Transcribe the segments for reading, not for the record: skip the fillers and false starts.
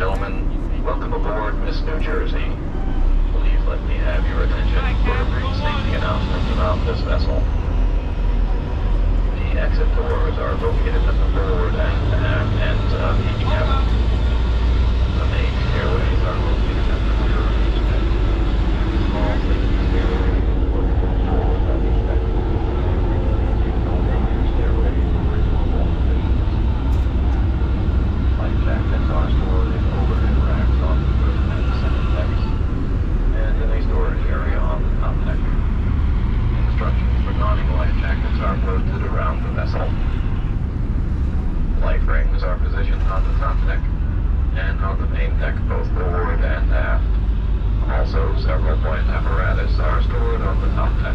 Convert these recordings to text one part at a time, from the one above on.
gentlemen, welcome aboard Miss New Jersey. Please let me have your attention for a brief safety announcement about this vessel. The exit doors are located at the forward and aft ends of each cabin. The main stairways are located at the rear of each deck. Small safety stairways located forward of each deck. Elevator stairways for removable positions. Life jackets are stored in overhead racks on the first and second decks, and in a storage area on the top deck. Instructions for donning life jackets are posted around the vessel. Life rings are positioned on the top deck and on the main deck both forward and aft. Also, several point apparatus are stored on the top deck.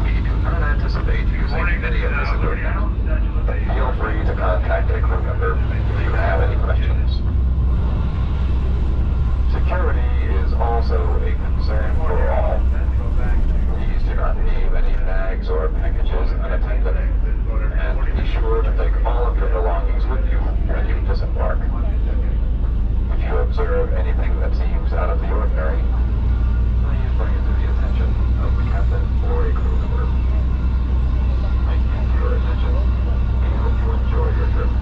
We do not anticipate using any of this equipment. Feel free to contact a crew member if you have any questions. Security is also a concern for all. Please do not leave any bags or packages unattended, and be sure to take all of your belongings with you when you disembark. If you observe anything that seems out of the ordinary, please bring it to the attention of the captain or a crew member. Thank you for your attention. We hope you enjoy your trip.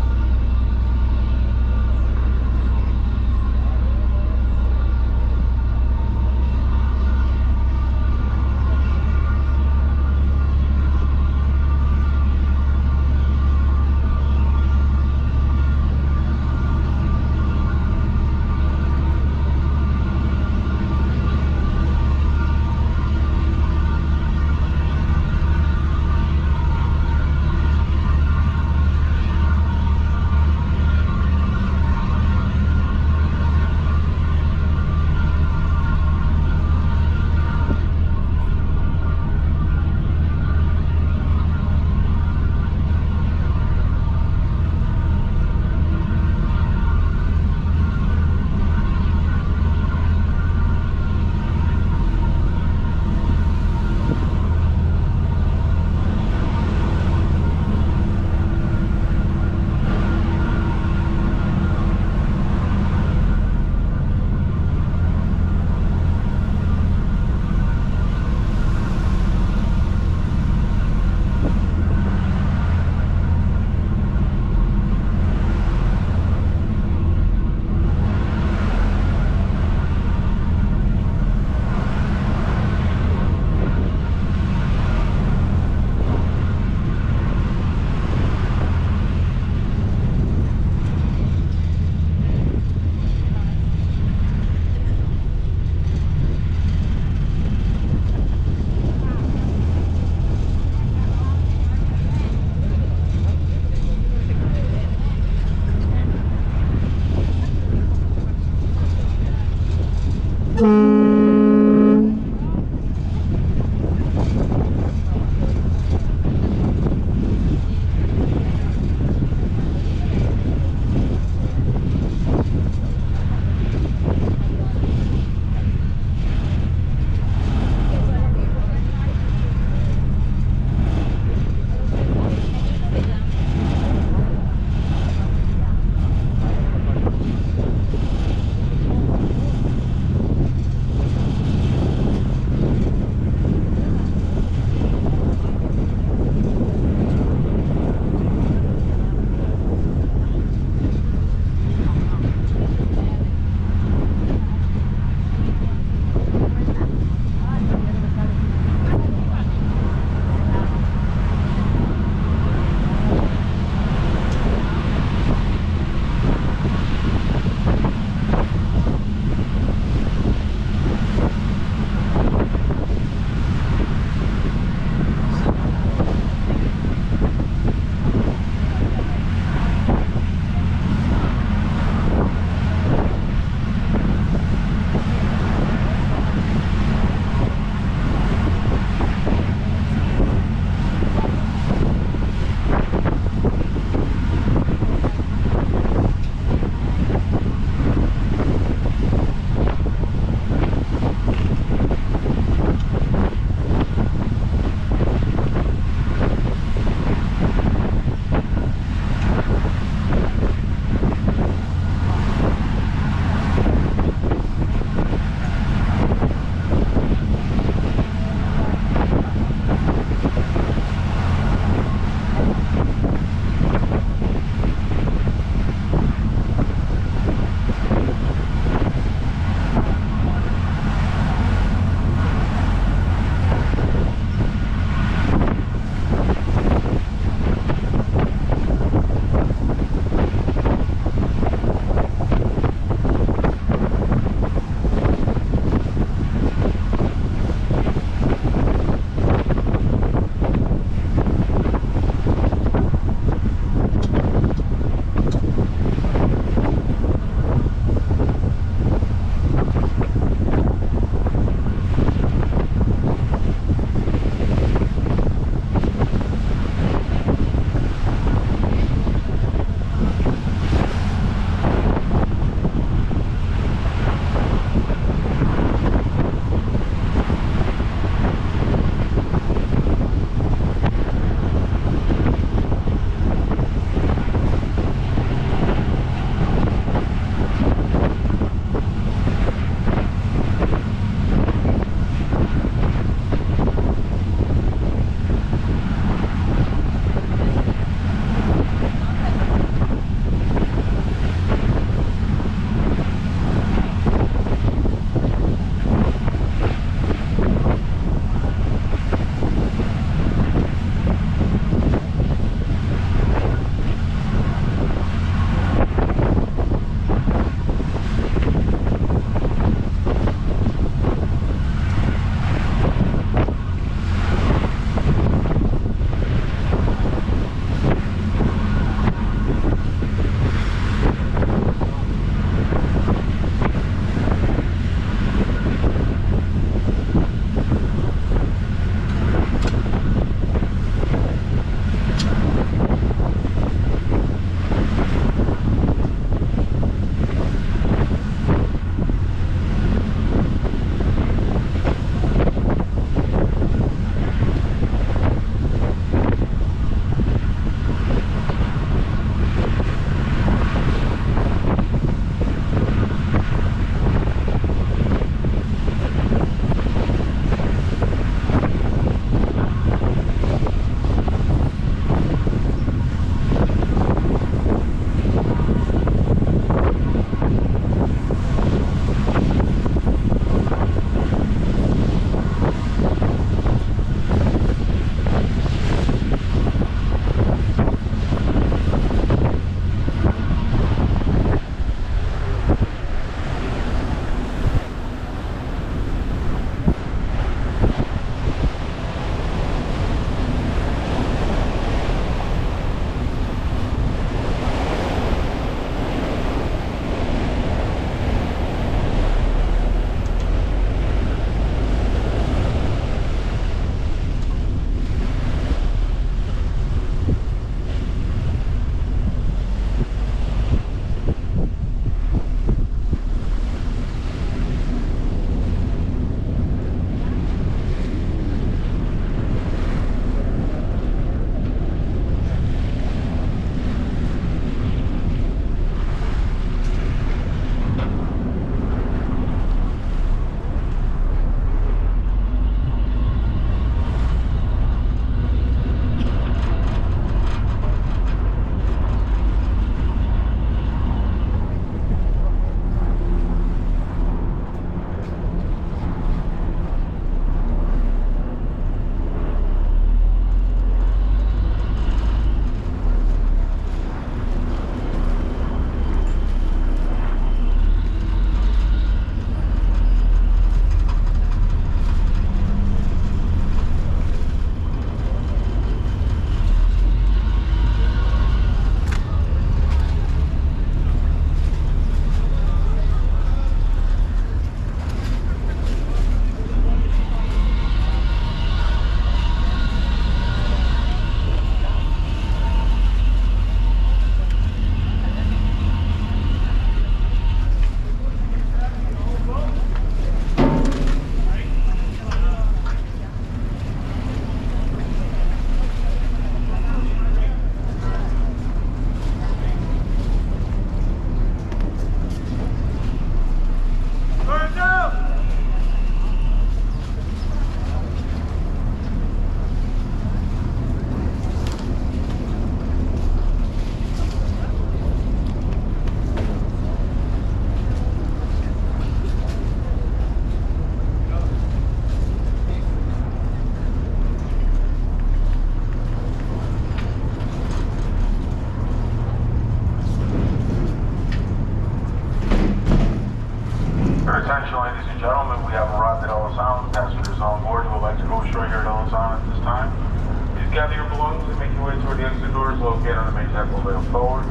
please make your way toward the exit doors located on the main deck moving forward.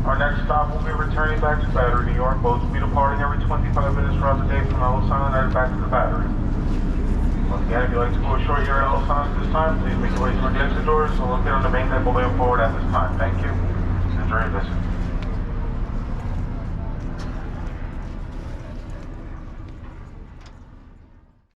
Our next stop will be returning back to Battery, New York. Boats will be departing every 25 minutes throughout the day from Ellis Island and back to the Battery. Once again, if you'd like to go ashore here at Ellis Island this time, please make your way toward the exit doors located on the main deck moving forward at this time. Thank you. Enjoy your visit.